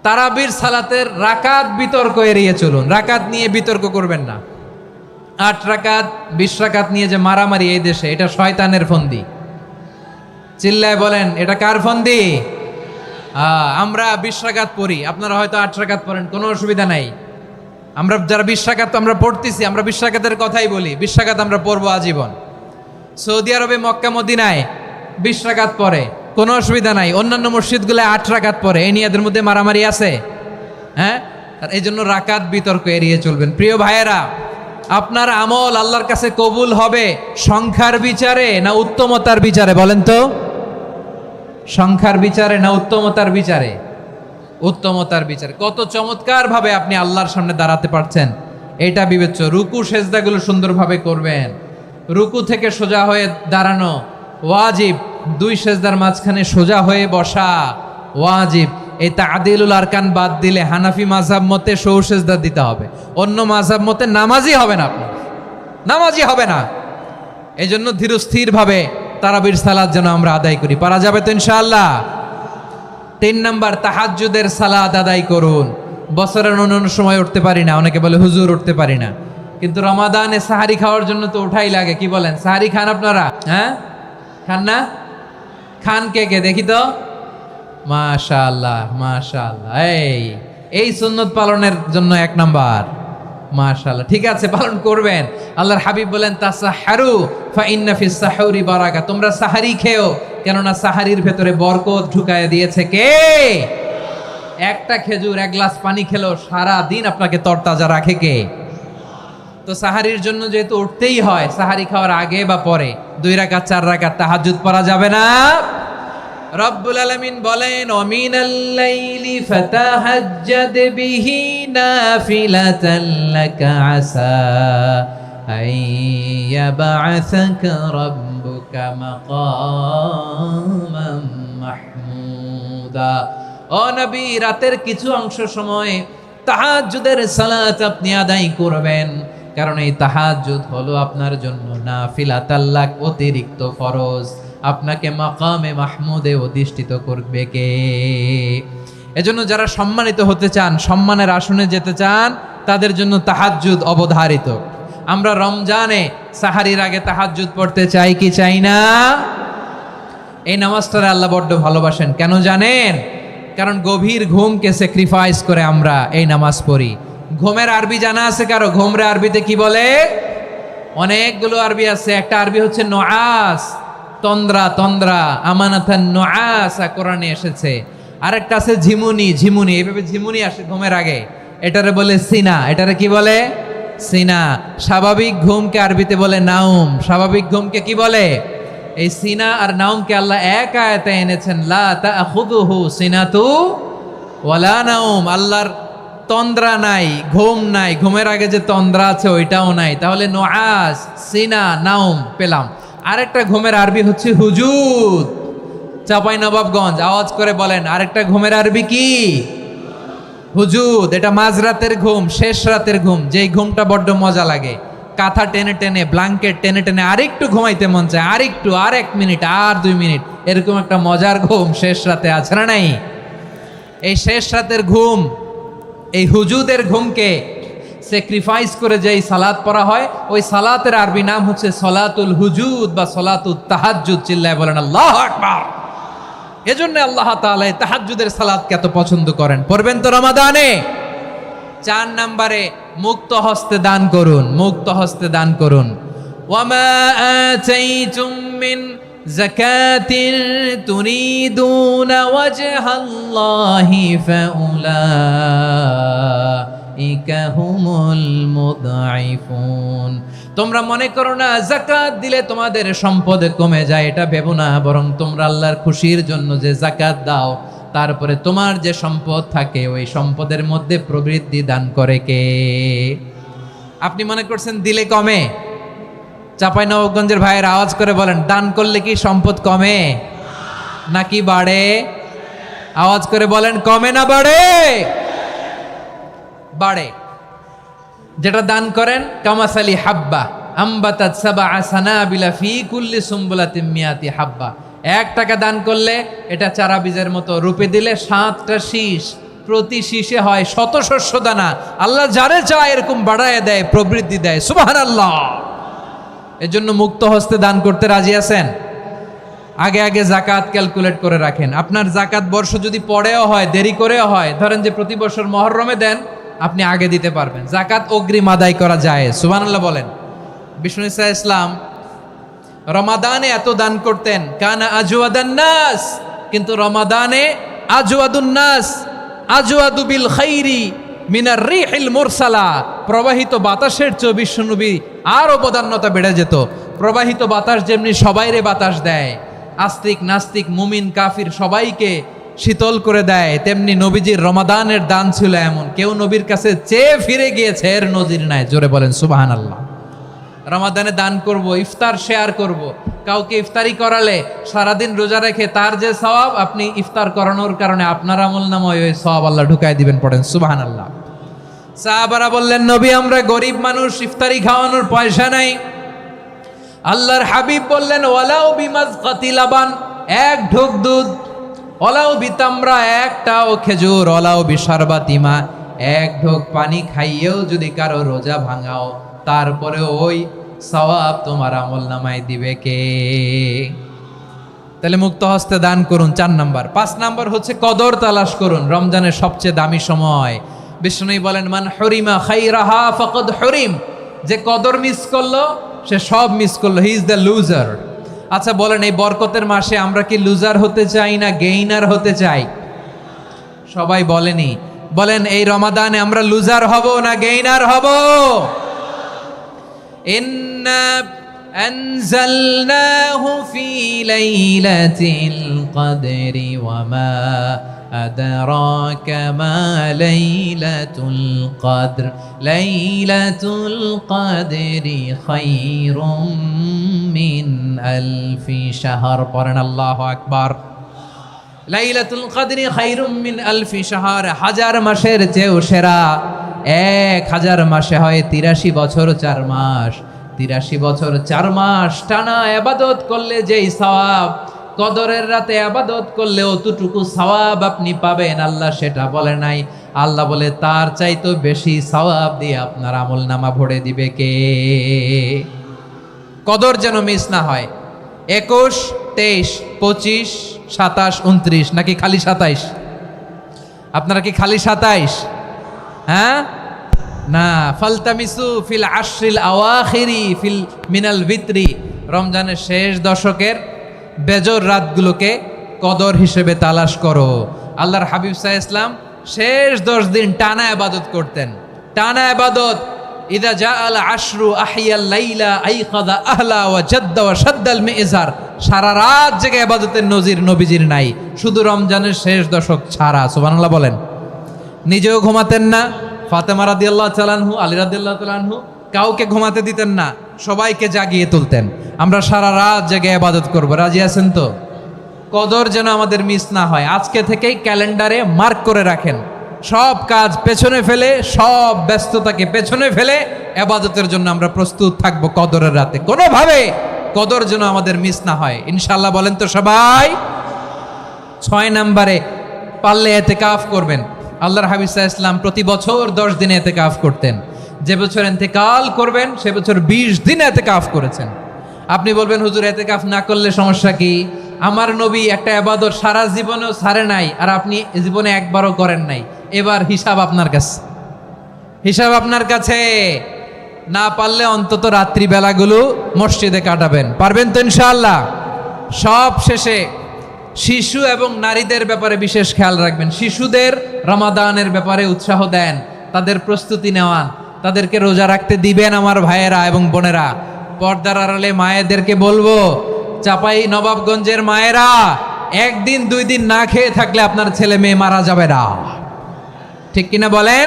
তারাবির সালাতের রাকাত বিতর্ক এড়িয়ে চলুন। রাকাত নিয়ে বিতর্ক করবেন না। 8 রাকাত 20 রাকাত নিয়ে যে মারামারি এই দেশে, এটা শয়তানের ফন্দি। চিল্লায় বলেন, এটা কার ফন্দি? আমরা 20 রাকাত পড়ি, আপনারা হয়তো 8 রাকাত পড়েন, কোনো অসুবিধা নাই। আমরা যারা 20 রাকাত আমরা পড়তেছি, আমরা 20 রাকাতের কথাই বলি, 20 রাকাত আমরা পড়বো আজীবন। সৌদি আরবে মক্কা মদিনায় 20 রাকাত পড়ে, কোনো অসুবিধা নাই। অন্যান্য মসজিদগুলোয় 8 রাকাত পড়ে, এই নিয়ে এদের মধ্যে মারামারি আছে? হ্যাঁ, আর এই জন্য রাকাত বিতর্ক এড়িয়ে চলবেন। প্রিয় ভাইয়েরা, আপনার আমল আল্লাহর কাছে কবুল হবে সংখ্যার বিচারে না উত্তমতার বিচারে? বলেন তো, সংখ্যার বিচারে না উত্তমতার বিচারে? উত্তমতার বিচারে। কত চমৎকার ভাবে আপনি আল্লাহর সামনে দাঁড়াতে পারছেন, এটা বিবেচ্য। রুকু সেজদাগুলো সুন্দরভাবে করবেন। রুকু থেকে সোজা হয়ে দাঁড়ানো ওয়াজিব, 2 সেজদার মাঝখানে সোজা হয়ে বসা ওয়াজিব। এই তাদিলুল আরকান বাদ দিলে হানাফি মাযহাব মতে সৌ সেজদা দিতে হবে, অন্য মাযহাব মতে নামাজই হবে না, আপনার নামাজই হবে না। এই জন্য ধীরস্থির ভাবে তারাবির সালাত যেন আমরা আদায় করি। পারা যাবে তো ইনশাআল্লাহ? 3 নাম্বার, তাহাজ্জুদের সালাত আদায় করুন। বছরের অন্যান্য সময় উঠতে পারি না, অনেকে বলে হুজুর উঠতে পারি না, কিন্তু রমাদানে সাহারি খাওয়ার জন্য তো ওঠাই লাগে। কি বলেন, সাহারি খান আপনারা? হ্যাঁ, খান না? খান কে কে দেখি তো? মাশাআল্লাহ মাশাআল্লাহ। এই সুন্নত পালনের জন্য 1 নাম্বার। মাশাআল্লাহ, ঠিক আছে, পালন করবেন। আল্লাহর হাবিব বলেন, তাসাহারু ফা ইন্না ফিস সাহুরি বারাকা। তোমরা সাহারি খেও, কেননা সাহারির ভেতরে বরকত ঢুকায় দিয়েছে কে? একটা খেজুর, 1 গ্লাস পানি খেলেও সারা দিন আপনাকে তরতাজা রাখে কে? তো সাহারির জন্য যেহেতু উঠতেই হয়, সাহারি খাওয়ার আগে বা পরে 2 রাকাত 4 রাকাত তাহাজ্জুদ পড়া যাবে না? রব্বুল আলামিন বলেন, ওয়ামিনাল লাইলি ফাতাহাজ্জাদ বিহি নাফিলাতান লাকা আসা আইয়াবআসাকা রাব্বুকা মাকামান মাহমুদা। ও নবী, রাতের কিছু অংশ সময় তাহাজ্জুদের সালাত আপনি আদায় করবেন, কারণ এই তাহাজ্জুদ হলো আপনার জন্য নাফিলাতাল লাক, অতিরিক্ত ফরজ। আপনাকে মাকামে মাহমুদে অধিষ্ঠিত করবে কে? এজন্য যারা সম্মানিত হতে চান, সম্মানের আসনে যেতে চান, তাদের জন্য তাহাজ্জুদ অবধারিত। আমরা রমজানে সাহারির আগে তাহাজ্জুদ পড়তে চাই কি চাই না? এই নামাজটারে আল্লাহ বড্ড ভালোবাসেন। কেন জানেন? কারণ গভীর ঘুমকে স্যাক্রিফাইস করে আমরা এই নামাজ পড়ি। ঘুমের আরবি জানা আছে কারো? ঘুমরে আরবিতে কি বলে? অনেকগুলো আরবি আছে। একটা আরবি হচ্ছে নুআস, তন্দ্রা, তন্দ্রা, আমানাতান নুআসা কোরআনে এসেছে। আরেকটা আছে ঝিমুনি, ঝিমুনি, এইভাবে ঝিমুনি আসে ঘুমের আগে, এটারে বলে সিনা। এটারে কি বলে? সিনা। স্বাভাবিক ঘুমকে আরবিতে বলে নাউম। স্বাভাবিক ঘুমকে কি বলে? এই সিনা আর নাউমকে আল্লাহ এক আয়াতে এনেছেন, লা তাখুযুহু সিনাতু ওয়ালা নাউম। আল্লাহর তন্দ্রা নাই, ঘুম নাই, ঘুমের আগে যে তন্দ্রা আছে ওইটাও নাই। তাহলে নুআস, সিনা, নাউম পেলাম। আরেকটা ঘুমের আরবি হচ্ছে হুজুদ। চাঁপাইনবাবগঞ্জ আওয়াজ করে বলেন, আরেকটা ঘুমের আরবি কি? হুজুদ। এটা মাঝরাতের ঘুম, শেষ রাতের ঘুম, যেই ঘুমটা বড্ড মজা লাগে। কাঁথা টেনে টেনে, ব্ল্যাঙ্কেট টেনে টেনে আরেকটু ঘুমাইতে মন চায়, আরেকটু, আর 1 মিনিট, আর 2 মিনিট, এরকম একটা মজার ঘুম শেষ রাতে আছে না নাই? এই শেষ রাতের ঘুম, এই হুজুদের ঘুমকে স্যাক্রিফাইস করে যেই সালাত পড়া হয়, ওই সালাতের আরবি নাম হচ্ছে সলাতুল হুজুদ বা সলাতুত তাহাজ্জুদ। চিল্লায় বলেন আল্লাহু আকবার। এজন্য আল্লাহ তাআলা এই তাহাজ্জুদের সালাতকে এত পছন্দ করেন। পড়বেন তো রমাদানে? 4 নম্বরে, মুক্ত হস্তে দান করুন। মুক্ত হস্তে দান করুন। ওয়ামা আতাইতুম মিন যাকাতিন তুরিদুনা ওয়াজহাল্লাহি ফাউলাইকা হুমুল মুদঈফুন। তোমরা মনে করো না যাকাত দিলে তোমাদের সম্পদ কমে যায়, এটা ভেবো না। বরং তোমরা আল্লাহর খুশির জন্য যে যাকাত দাও, তারপরে তোমার যে সম্পদ থাকে ওই সম্পদের মধ্যে প্রবৃদ্ধি দান করে কে? আপনি মনে করছেন দিলে কমে? চাঁপাইনবাবগঞ্জের ভাইয়ের আওয়াজ করে বলেন, দান করলে কি সম্পদ কমে নাকি বাড়ে? আওয়াজ করে বলেন, কমে না বাড়ে? বাড়ে। যেটা দান করেন, কামাসালি হাব্বা আম্বাতাত সাবআ সানাবিলা ফি কুল্লি সুম্বুলাতিন মিয়াতি হাব্বা। 1 টাকা দান করলে এটা চারা বীজের মতো, রূপে দিলে 7টা শীষ, প্রতি শীষে হয় শত শস্য দানা। আল্লাহ যারে চায় এরকম বাড়ায় দেয়, প্রবৃদ্ধি দেয়। সুবহানাল্লাহ। এর জন্য মুক্ত হস্তে দান করতে রাজি আছেন? আগে আগে জাকাত ক্যালকুলেট করে রাখেন। আপনার জাকাত বর্ষ যদি পরেও হয়, দেরি করেও হয়, ধরেন যে প্রতি বছর মুহররমে দেন, আপনি আগে দিতে পারবেন। জাকাত অগ্রিম আদায় করা যায়। সুবহানাল্লাহ বলেন। বিষ্ণু ইসা ইসলাম রমাদানে এত দান করতেন, কানা আজওয়াদান নাস, কিন্তু রমাদানে আজওয়াদুন নাস আজওয়াদু বিল খাইরি মিনার রিহিল মুরসালা, প্রবাহিত বাতাসের চেয়ে বিশ্বনবী আরো বদান্যতা বেড়ে যেত। প্রবাহিত বাতাস যেমনি সবাইরে বাতাস দেয়, আস্তিক নাস্তিক মুমিন কাফির সবাইকে শীতল করে দেয়, তেমনি নবীজির রমাদানের দান ছিল এমন, কেউ নবীর কাছে চেয়ে ফিরে গিয়েছে এর নজির নাই। জোরে বলেন সুবহানাল্লাহ। রমাদানে দান করব, ইফতার শেয়ার করব। কাউকে ইফতারি করালে সারাদিন রোজা রেখে তার যে সওয়াব, আপনি ইফতার করানোর কারণে আপনার আমলনামায় ওই সওয়াব আল্লাহ ঢুকাই দিবেন। পড়েন সুবহানাল্লাহ। সাহাবারা বললেন, নবী আমরা গরিব মানুষ, ইফতারি খাওয়ানোর পয়সা নাই। আল্লাহর হাবিব বললেন, ওয়ালাউ বিমাজকাতি লাবান, এক ঢোক দুধ, ওয়ালাউ বিতামরা, একটাও খেজুর, ওয়ালাউ বিশারবাতিমা, এক ঢোক পানি খাইয়েও যদি কারো রোজা ভাঙাও, তারপরে ওই সওয়াব তোমার আমলনামায় দিবে কে? তাহলে মুক্ত হস্তে দান করুন, 4 নাম্বার। 5 নাম্বার হচ্ছে কদর তালাশ করুন। রমজানের সবচেয়ে দামি সময়। বিষ্ণু বলেন, মান হরিমা খাইরাহা ফাকাদ হরিম, যে কদর মিস করলো সে সব মিস করলো, হি ইজ দ্য লুজার। আচ্ছা বলেন, এই বরকতের মাসে আমরা কি লুজার হতে চাই না গেইনার হতে চাই? সবাই বলেনি, বলেন এই রমাদানে আমরা লুজার হব না গেইনার হব? ইন্না আনজালনাহু ফি লাইলাতিল কদরি ওয়া মা আদরাকা মা লাইলাতুল কদর লাইলাতুল কদরি খায়রুম মিন আলফি শাহর। পড়েন আল্লাহু আকবার। লাইলাতুল কদরি খায়রুম মিন আলফি শাহর, 1000 মাসের চেয়েও সেরা। 1000 মাসে হয় 83 বছর 4 মাস। 83 বছর 4 মাস টানা ইবাদত করলে যেই সওয়াব, কদরের রাতে ইবাদত করলে অতটুকু সওয়াব আপনি পাবেন, আল্লাহ সেটা বলে নাই। আল্লাহ বলে তার চাইতে বেশি সওয়াব দিয়ে আপনার আমলনামা ভরে দিবে কে? কদর যেন মিস না হয়। 21, 23, 25, 27, 29 নাকি খালি 27? আপনারা কি খালি 27? হ্যাঁ না, ফালতামিসু ফিল আশরিল আওয়াখিরি ফিল মিনাল ভিতরি, রমজানের শেষ দশকের বেজর রাতগুলোকে কদর হিসেবে তালাশ করো। আল্লাহর হাবিব সাল্লাল্লাহু আলাইহি ওয়াসাল্লাম শেষ 10 দিন টানা ইবাদত করতেন, টানা ইবাদত। ইদা জাআল আশরু আহিয়াল লাইলা আইকাদা আহলা ওয়া জাদ্দা ওয়া শাদ্দাল মিজার, সারা রাত জেগে ইবাদতের নজির নবীজির নাই, শুধু রমজানের শেষ দশক ছাড়া। সুবহানাল্লাহ বলেন। নিজেও ঘুমাতেন না, ফাতেমা রাদিয়াল্লাহু তাআলা আনহু, আলী রাদিয়াল্লাহু তাআলা আনহু কাউকে ঘুমাতে দিতেন না, সবাইকে জাগিয়ে তুলতেন। আমরা সারা রাত জেগে ইবাদত করব, রাজি আছেন তো? কদর যেন আমাদের মিস না হয়। আজকে থেকেই ক্যালেন্ডারে মার্ক করে রাখেন, সব কাজ পেছনে ফেলে, সব ব্যস্ততাকে পেছনে ফেলে ইবাদতের জন্য আমরা প্রস্তুত থাকব কদরের রাতে। কোনোভাবে কদর যেন আমাদের মিস না হয়, ইনশাআল্লাহ। বলেন তো সবাই। 6 নম্বরে পারলে ইতিকাফ করবেন। আল্লাহর হাবিব সাল্লাল্লাহু আলাইহি ওয়াসাল্লাম প্রতি বছর 10 দিনে ইতিকাফ করতেন। যে বছর ইন্তেকাল করবেন সে বছর 20 দিন ইতিকাফ করেছেন। আপনি বলবেন, হুজুর ইতিকাফ না করলে সমস্যা কি? আমার নবী একটা ইবাদত সারা জীবনেও ছাড়ে নাই, আর আপনি জীবনে একবারও করেন নাই। এবার হিসাব আপনার কাছে, হিসাব আপনার কাছে। না পারলে অন্তত রাত্রি বেলাগুলো মসজিদে কাটাবেন। পারবেন তো ইনশাআল্লাহ? সব শেষে শিশু এবং নারীদের ব্যাপারে বিশেষ খেয়াল রাখবেন। শিশুদের রমাদানের ব্যাপারে উৎসাহ দেন, তাদের প্রস্তুতি নেওয়ান, তাদেরকে রোজা রাখতে দিবেন। আমার ভাইয়েরা এবং বোনেরা, পর্দার আড়ালে মায়েদেরকে বলবো, চাপাই নবাবগঞ্জের মায়েরা, 1 দিন 2 দিন না খেয়ে থাকলে আপনার ছেলে মেয়ে মারা যাবে না। ঠিক কিনা বলেন?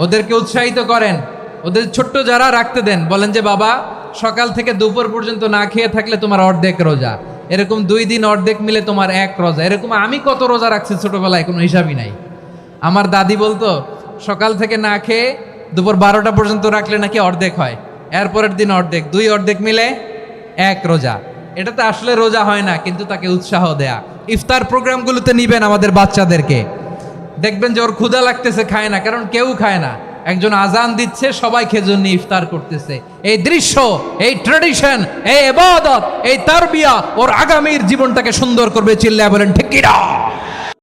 ওদেরকে উৎসাহিত করেন, ওদের ছোট্ট যারা রাখতে দেন, বলেন যে বাবা সকাল থেকে দুপুর পর্যন্ত না খেয়ে থাকলে তোমার অর্ধেক রোজা, এরকম 2 দিন অর্ধেক মিলে তোমার 1 রোজা। এরকম আমি কত রোজা রাখছি ছোটবেলায়, কোনো হিসাবই নাই। আমার দাদি বলতো সকাল থেকে না খেয়ে দুপুর 12টা পর্যন্ত রাখলে নাকি অর্ধেক হয়, এরপরের দিন অর্ধেক, 2 অর্ধেক মিলে 1 রোজা। এটা তো আসলে রোজা হয় না, কিন্তু তাকে উৎসাহ দেয়া। ইফতার প্রোগ্রামগুলোতে নিবেন আমাদের বাচ্চাদেরকে, দেখবেন যে ওর ক্ষুধা লাগতেছে, খায় না, কারণ কেউ খায় না। একজন আজান দিচ্ছে, সবাই খেজুর নিয়ে ইফতার করতেছে। এই দৃশ্য, এই ট্র্যাডিশন, এই ইবাদত, এই তারবিয়া ওর আগামীর জীবনটাকে সুন্দর করবে। চিল্লায় বলেন ঠিক কি না?